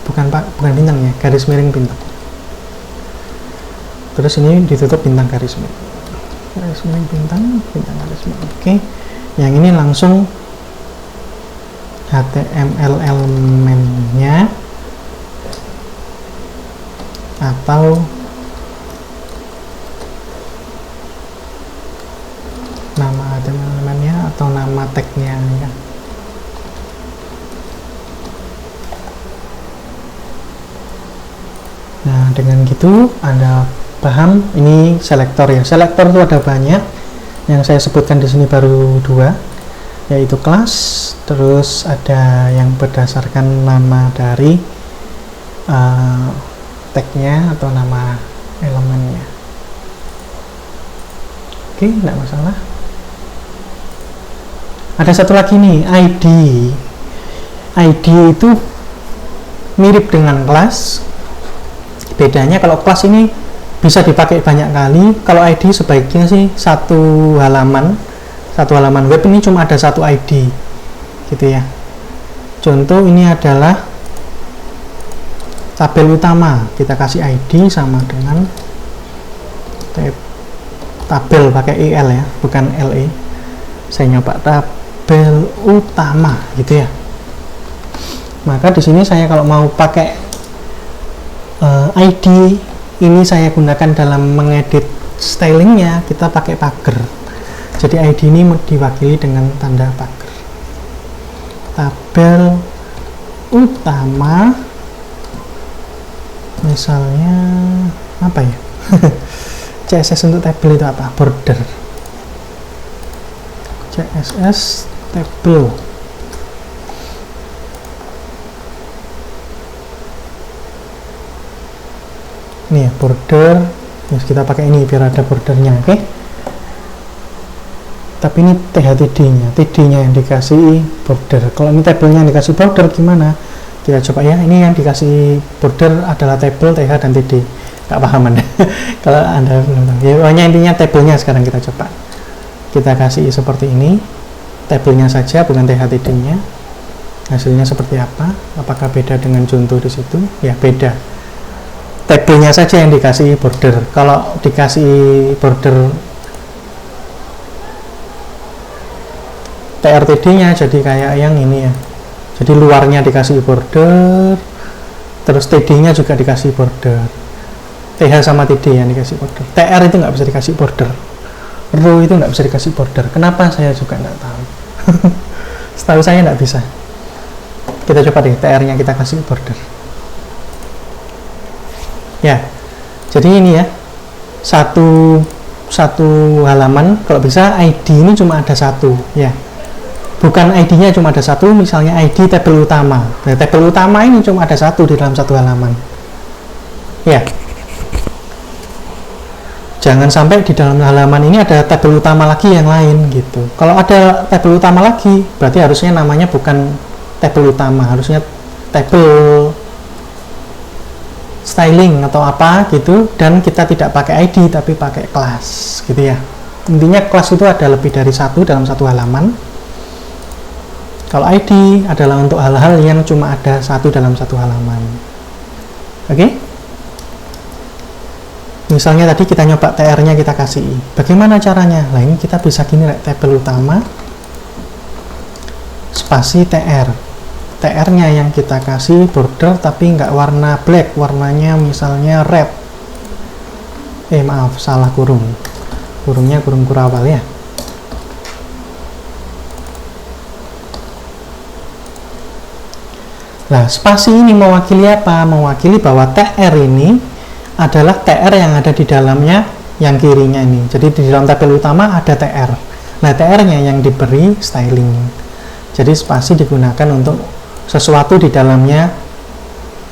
bukan bintang ya, garis miring bintang. Terus ini ditutup bintang garis miring bintang garis miring. Oke. Yang ini langsung HTML elemennya atau nama HTML elemennya atau nama tagnya ya. Nah, dengan gitu Anda paham. Ini selektor ya. Selektor itu ada banyak. Yang saya sebutkan di sini baru 2, yaitu kelas, terus ada yang berdasarkan nama dari tagnya atau nama elemennya. Oke, tidak masalah. Ada satu lagi nih, ID. ID itu mirip dengan kelas. Bedanya kalau kelas ini bisa dipakai banyak kali, kalau ID sebaiknya sih satu halaman web ini cuma ada satu ID gitu ya. Contoh ini adalah tabel utama, kita kasih ID sama dengan tabel pakai EL ya, bukan LE. saya nyoba tabel utama gitu ya. Maka di sini saya kalau mau pakai ID ini saya gunakan dalam mengedit stylingnya, kita pakai pagar. Jadi ID ini diwakili dengan tanda pagar. Tabel utama, misalnya apa ya? CSS untuk tabel itu apa? Border. CSS tabel. Ini ya, border. Terus kita pakai ini biar ada bordernya, oke? Tapi ini THTD-nya, TD-nya yang dikasih border. Kalau ini tabelnya yang dikasih border gimana? Kita coba ya. Ini yang dikasih border adalah tabel TH dan TD. Nggak paham Anda? Kalau Anda belum tahu. Ya, pokoknya intinya tabelnya sekarang kita coba. Kita kasih seperti ini. Tabelnya saja, bukan THTD-nya. Hasilnya seperti apa? Apakah beda dengan contoh di situ? Ya, beda. Tabelnya saja yang dikasih border. Kalau dikasih border TRTD-nya jadi kayak yang ini ya. Jadi luarnya dikasih border, terus TD-nya juga dikasih border. TH sama TD yang dikasih border. TR itu nggak bisa dikasih border. Row itu nggak bisa dikasih border. Kenapa? Saya juga nggak tahu. Setahu saya nggak bisa. Kita coba deh, TR-nya kita kasih border. Ya, jadi ini ya, satu halaman, kalau bisa ID ini cuma ada satu ya, bukan ID-nya cuma ada satu, misalnya ID tabel utama. Nah, tabel utama ini cuma ada satu di dalam satu halaman ya. Jangan sampai di dalam halaman ini ada tabel utama lagi yang lain gitu. Kalau ada tabel utama lagi, berarti harusnya namanya bukan tabel utama, harusnya tabel styling atau apa gitu, dan kita tidak pakai ID tapi pakai kelas gitu ya. Intinya kelas itu ada lebih dari satu dalam satu halaman. Kalau ID adalah untuk hal-hal yang cuma ada satu dalam satu halaman. Oke? Misalnya tadi kita nyoba TR-nya kita kasih. Bagaimana caranya? Nah, ini kita bisa gini, tabel utama spasi TR. TR-nya yang kita kasih border tapi nggak warna black, warnanya misalnya red. Maaf, salah kurung. Kurungnya kurung kurawal ya. Nah, spasi ini mewakili apa? Mewakili bahwa TR ini adalah TR yang ada di dalamnya yang kirinya ini. Jadi di dalam tabel utama ada TR. Nah, TR-nya yang diberi styling. Jadi spasi digunakan untuk sesuatu di dalamnya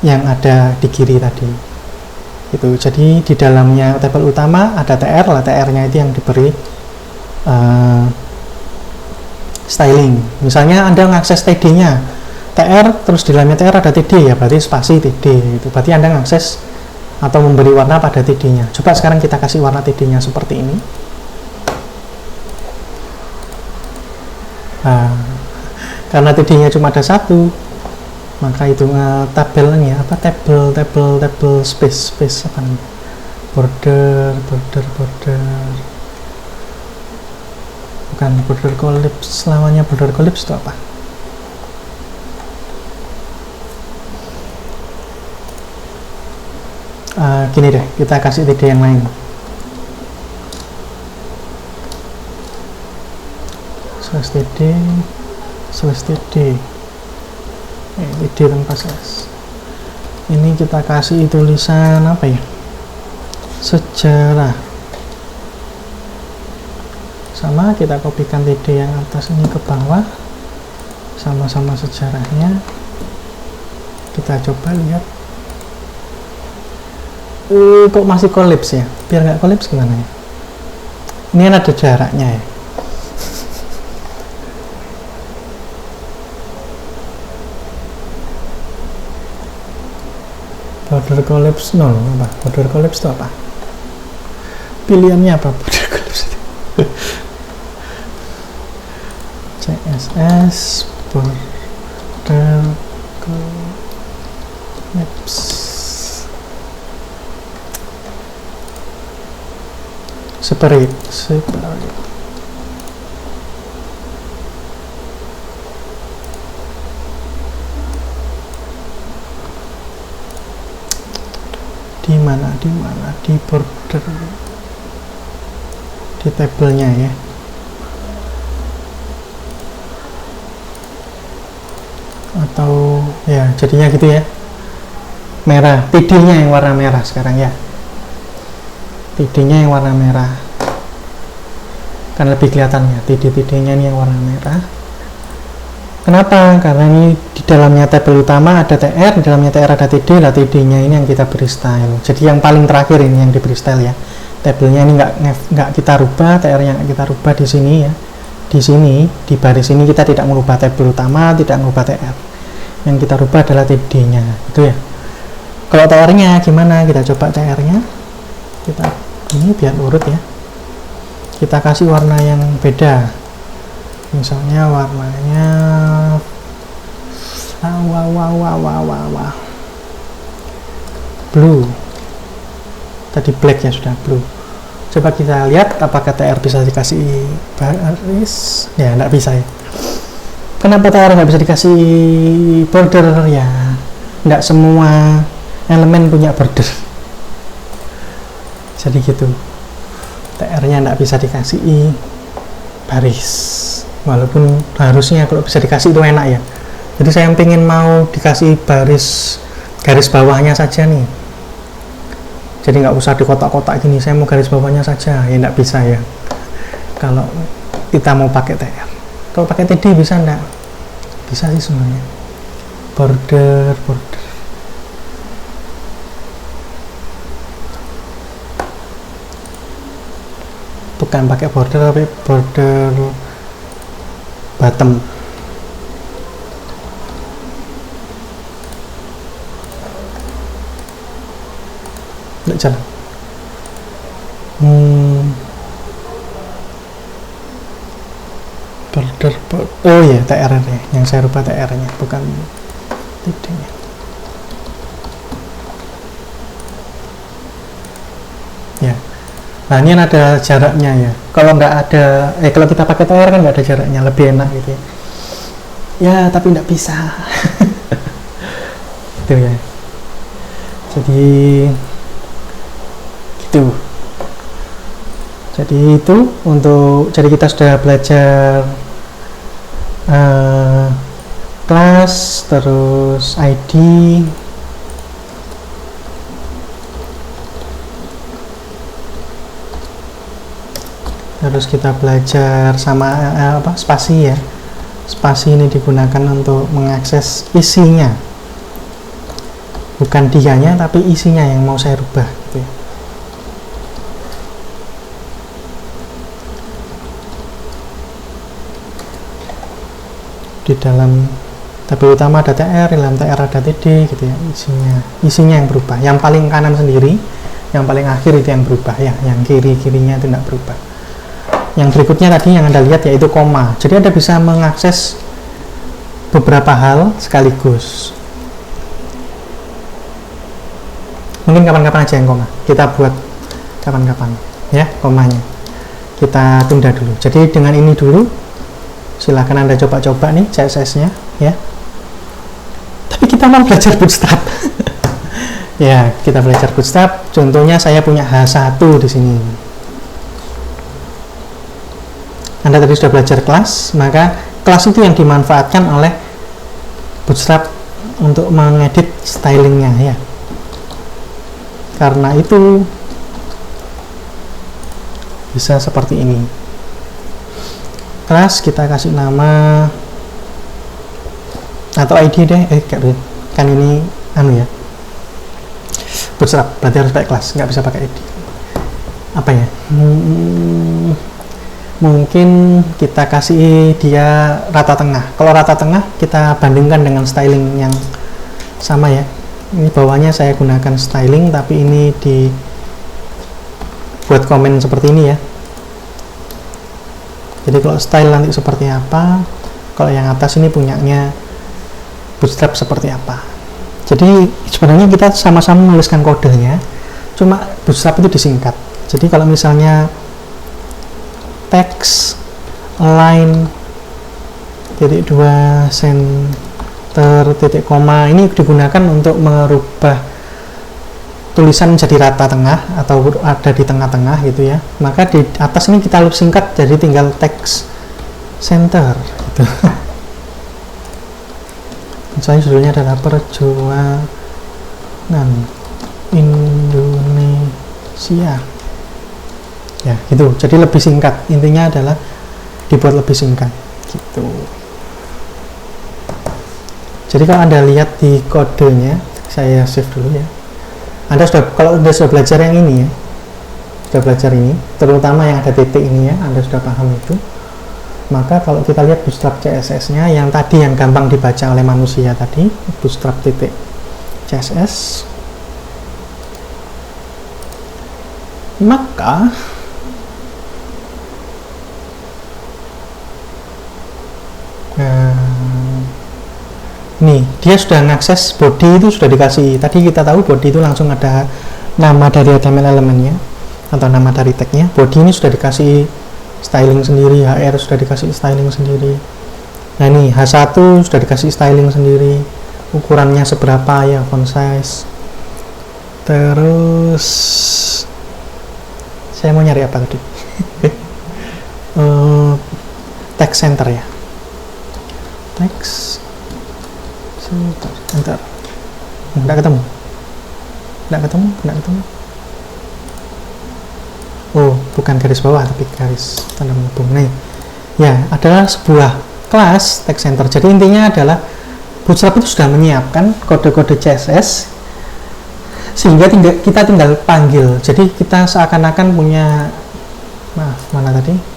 yang ada di kiri tadi. Itu. Jadi di dalamnya tabel utama ada TR, lah TR-nya itu yang diberi styling. Misalnya Anda mengakses TD-nya, TR, terus di dalamnya TR ada TD ya, berarti spasi TD gitu. Berarti Anda mengakses atau memberi warna pada TD-nya. Coba sekarang kita kasih warna TD-nya seperti ini. Karena TD-nya cuma ada satu, maka itu tabelnya apa, tabel space apa namanya, border bukan border collapse. Lawannya border collapse itu apa? Gini deh, kita kasih TD yang lain. slash TD tanpa slash. Ini kita kasih tulisan apa ya, sejarah. Sama kita kopikan TD yang atas ini ke bawah, sama-sama sejarahnya. Kita coba lihat. Kok masih kolaps ya? Biar nggak kolaps gimana ya? Ini kan ada jaraknya ya. Border collapse 0 apa? Border collapse itu apa? Pilihannya apa border collapse itu? CSS border collapse. Separate. di mana di border, di tabelnya ya. Atau ya jadinya gitu ya, merah, TD-nya yang warna merah sekarang ya, TD-nya yang warna merah kan lebih kelihatannya, TD-TD-nya ini yang warna merah. Kenapa? Karena ini di dalamnya tabel utama ada TR, di dalamnya TR ada TD, lah TD-nya ini yang kita beri style. Jadi yang paling terakhir ini yang diberi style ya. Tabelnya ini nggak kita rubah, TR-nya nggak kita rubah di sini ya. Di sini, di baris ini kita tidak merubah tabel utama, tidak merubah TR. Yang kita rubah adalah TD-nya, itu ya. Kalau TR-nya gimana? Kita coba TR-nya. Kita ini biar urut ya. Kita kasih warna yang beda. Misalnya warnanya blue. Tadi black ya, sudah blue. Coba kita lihat apakah TR bisa dikasih baris. Ya, enggak bisa ya. Kenapa TR nggak bisa dikasih border ya? Nggak semua elemen punya border. Jadi gitu. TR-nya nggak bisa dikasih baris. Walaupun harusnya kalau bisa dikasih itu enak ya. Jadi saya pengen mau dikasih garis bawahnya saja nih. Jadi nggak usah di kotak-kotak gini, saya mau garis bawahnya saja, ya nggak bisa ya. Kalau kita mau pakai TR, kalau pakai TD bisa nggak? Bisa sih sebenarnya. Border. Bukan pakai border, tapi border bottom. Nggak jalan. Border. Oh ya, TR nya yang saya rubah TR nya, bukan TD-nya. Ya. Nah, ini ada jaraknya ya. Kalau nggak ada, kalau kita pakai TR kan nggak ada jaraknya, lebih enak gitu ya. Ya, tapi nggak bisa. Gitu ya. Jadi gitu. Jadi itu untuk, jadi kita sudah belajar kelas, terus ID, terus kita belajar sama spasi ya. Spasi ini digunakan untuk mengakses isinya, bukan dianya tapi isinya yang mau saya rubah gitu ya. Di dalam tabel utama ada TR, di dalam TR ada TD gitu ya, isinya yang berubah. Yang paling kanan sendiri, yang paling akhir itu yang berubah ya, yang kirinya itu tidak berubah. Yang berikutnya tadi yang Anda lihat yaitu koma. Jadi Anda bisa mengakses beberapa hal sekaligus. Mungkin kapan-kapan aja yang koma. Kita buat kapan-kapan ya komanya. Kita tunda dulu. Jadi dengan ini dulu. Silahkan Anda coba-coba nih CSS-nya ya. Tapi kita mau belajar Bootstrap. Ya, kita belajar Bootstrap. Contohnya saya punya H1 di sini. Anda tadi sudah belajar kelas, maka kelas itu yang dimanfaatkan oleh Bootstrap untuk mengedit stylingnya ya. Karena itu bisa seperti ini. Kelas kita kasih nama atau ID deh, kan ini ya Bootstrap, berarti harus pakai kelas, nggak bisa pakai ID. Apa ya? Mungkin kita kasih dia rata tengah. Kalau rata tengah kita bandingkan dengan styling yang sama ya. Ini bawahnya saya gunakan styling, tapi ini buat komen seperti ini ya. Jadi kalau style nanti seperti apa, kalau yang atas ini punyanya Bootstrap seperti apa. Jadi sebenarnya kita sama-sama menuliskan kodenya, cuma Bootstrap itu disingkat. Jadi kalau misalnya text align titik 2 center titik koma ini digunakan untuk merubah tulisan jadi rata tengah atau ada di tengah-tengah gitu ya, maka di atas ini kita singkat jadi tinggal text center gitu. Misalnya judulnya adalah Perjuangan Indonesia ya gitu, jadi lebih singkat, intinya adalah dibuat lebih singkat gitu. Jadi kalau Anda lihat di kodenya, saya save dulu ya. Kalau Anda sudah belajar yang ini ya, sudah belajar ini, terutama yang ada titik ini ya, Anda sudah paham itu. Maka kalau kita lihat Bootstrap CSS-nya, yang tadi yang gampang dibaca oleh manusia tadi, Bootstrap titik CSS, maka nih dia sudah mengakses body, itu sudah dikasih, tadi kita tahu body itu langsung ada nama dari HTML elemennya atau nama dari tagnya. Body ini sudah dikasih styling sendiri, HR sudah dikasih styling sendiri. Nah ini H1 sudah dikasih styling sendiri, ukurannya seberapa ya, font size. Terus saya mau nyari apa tadi? Text center ya, text center. Nggak ketemu. Oh, bukan garis bawah tapi garis tanda melengkung. Nih ya, adalah sebuah kelas text center. Jadi intinya adalah Bootstrap itu sudah menyiapkan kode-kode CSS sehingga kita tinggal panggil. Jadi kita seakan-akan punya, mana tadi?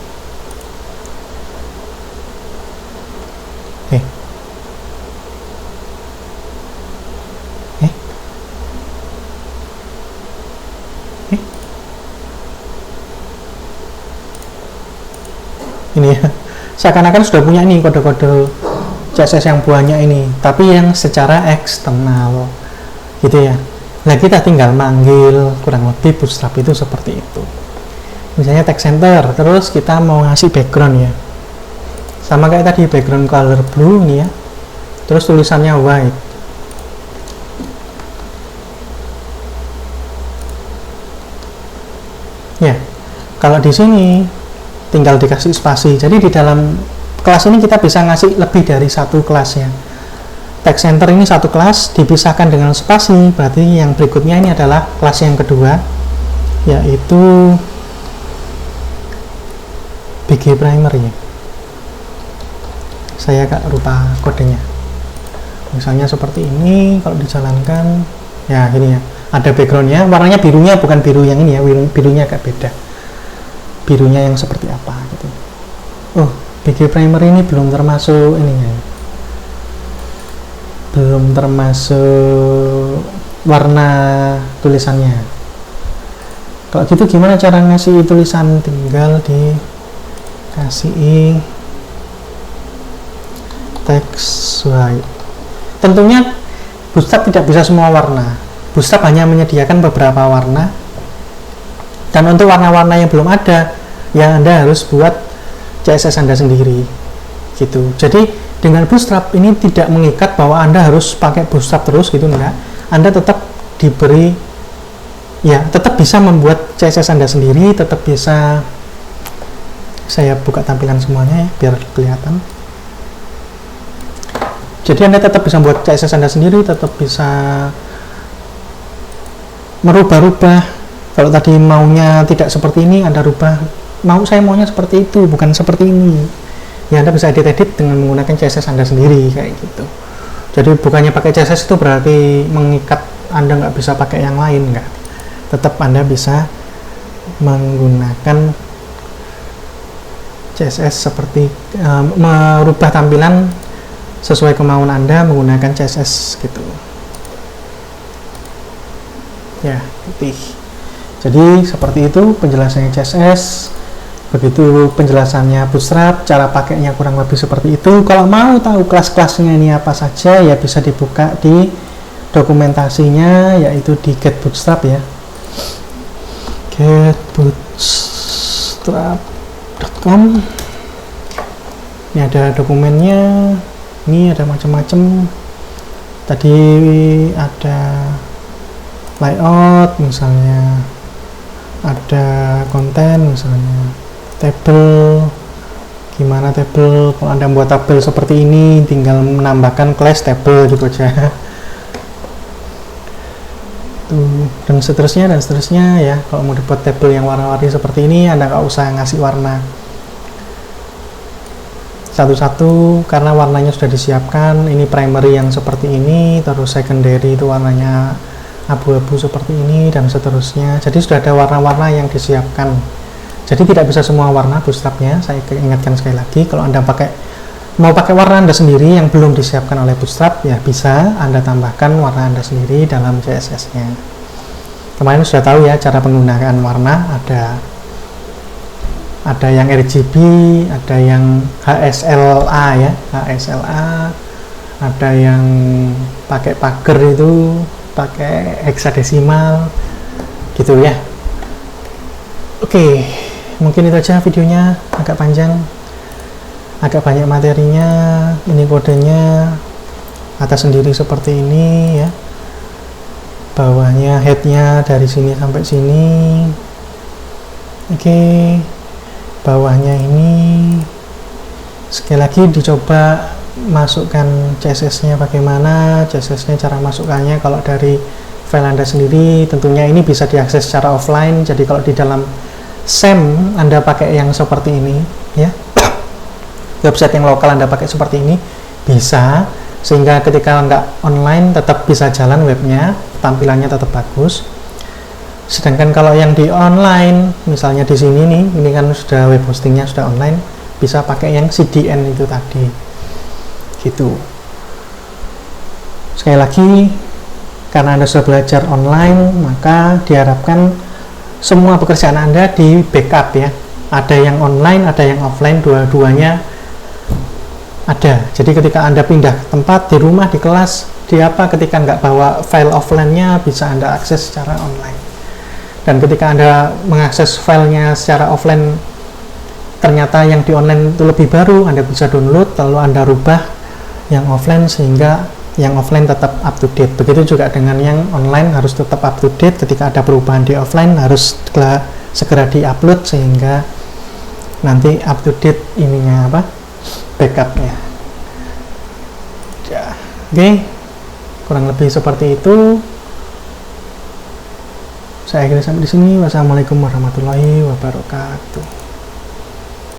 Ini ya, seakan-akan sudah punya ini kode-kode CSS yang banyak ini, tapi yang secara eksternal gitu ya. Nah kita tinggal manggil, kurang lebih Bootstrap itu seperti itu. Misalnya text center, terus kita mau ngasih background ya, sama kayak tadi, background color blue nih ya, terus tulisannya white. Ya, kalau di sini tinggal dikasih spasi. Jadi di dalam kelas ini kita bisa ngasih lebih dari satu kelas ya. Text center ini satu kelas dipisahkan dengan spasi, berarti yang berikutnya ini adalah kelas yang kedua, yaitu BG primary. Saya agak lupa kodenya. Misalnya seperti ini, kalau dijalankan ya gini ya, ada backgroundnya, warnanya birunya bukan biru yang ini ya, birunya agak beda, birunya yang seperti apa gitu. Oh, BG primary ini belum termasuk ini ya, belum termasuk warna tulisannya. Kalau gitu gimana cara ngasih tulisan? Tinggal dikasih text white. Tentunya Bootstrap tidak bisa semua warna. Bootstrap hanya menyediakan beberapa warna, dan untuk warna-warna yang belum ada, ya Anda harus buat CSS Anda sendiri gitu. Jadi dengan Bootstrap ini tidak mengikat bahwa Anda harus pakai Bootstrap terus gitu, enggak. Anda tetap diberi, ya tetap bisa membuat CSS Anda sendiri, tetap bisa. Saya buka tampilan semuanya ya biar kelihatan. Jadi Anda tetap bisa buat CSS Anda sendiri, tetap bisa merubah-rubah. Kalau tadi maunya tidak seperti ini, Anda rubah, saya maunya seperti itu, bukan seperti ini. Ya Anda bisa edit-edit dengan menggunakan CSS Anda sendiri kayak gitu. Jadi bukannya pakai CSS itu berarti mengikat Anda nggak bisa pakai yang lain, nggak. Tetap Anda bisa menggunakan CSS seperti merubah tampilan sesuai kemauan Anda menggunakan CSS gitu. Ya, putih. Jadi seperti itu penjelasannya CSS. Begitu penjelasannya Bootstrap, cara pakainya kurang lebih seperti itu. Kalau mau tahu kelas-kelasnya ini apa saja, ya bisa dibuka di dokumentasinya, yaitu di getbootstrap ya, getbootstrap.com. Ini ada dokumennya, ini ada macam-macam. Tadi ada layout misalnya, ada konten misalnya, table, gimana table. Kalau Anda buat tabel seperti ini tinggal menambahkan class table gitu aja. Dan seterusnya ya. Kalau mau dibuat table yang warna-warni seperti ini, Anda nggak usah ngasih warna satu-satu karena warnanya sudah disiapkan. Ini primary yang seperti ini, terus secondary itu warnanya abu-abu seperti ini, dan seterusnya. Jadi sudah ada warna-warna yang disiapkan. Jadi tidak bisa semua warna bootstrapnya. Saya ingatkan sekali lagi, kalau Anda mau pakai warna Anda sendiri yang belum disiapkan oleh Bootstrap, ya bisa Anda tambahkan warna Anda sendiri dalam CSS-nya. Kemarin sudah tahu ya cara penggunaan warna, ada yang RGB, ada yang HSLA ya, HSLA, ada yang pakai pagar itu, pakai heksadesimal gitu ya. Oke, mungkin itu aja videonya, agak panjang, agak banyak materinya. Ini kodenya atas sendiri seperti ini ya, bawahnya headnya dari sini sampai sini. Oke, bawahnya ini sekali lagi dicoba masukkan CSS nya bagaimana, CSS nya cara masukkannya. Kalau dari file Anda sendiri tentunya ini bisa diakses secara offline. Jadi kalau di dalam SAM Anda pakai yang seperti ini ya, website yang lokal Anda pakai seperti ini bisa, sehingga ketika nggak online tetap bisa jalan webnya, tampilannya tetap bagus. Sedangkan kalau yang di online, misalnya di sini nih, ini kan sudah web hostingnya sudah online, bisa pakai yang CDN itu tadi gitu. Sekali lagi, karena Anda sudah belajar online, maka diharapkan semua pekerjaan Anda di backup ya. Ada yang online, ada yang offline, dua-duanya ada. Jadi ketika Anda pindah tempat, di rumah, di kelas, di apa, ketika nggak bawa file offline-nya, bisa Anda akses secara online. Dan ketika Anda mengakses filenya secara offline, ternyata yang di online itu lebih baru, Anda bisa download, lalu Anda rubah yang offline sehingga yang offline tetap up to date. Begitu juga dengan yang online, harus tetap up to date. Ketika ada perubahan di offline, harus segera di-upload sehingga nanti up to date ininya apa, backupnya ya. Oke, kurang lebih seperti itu. Saya akhiri sampai di sini. Wassalamualaikum warahmatullahi wabarakatuh.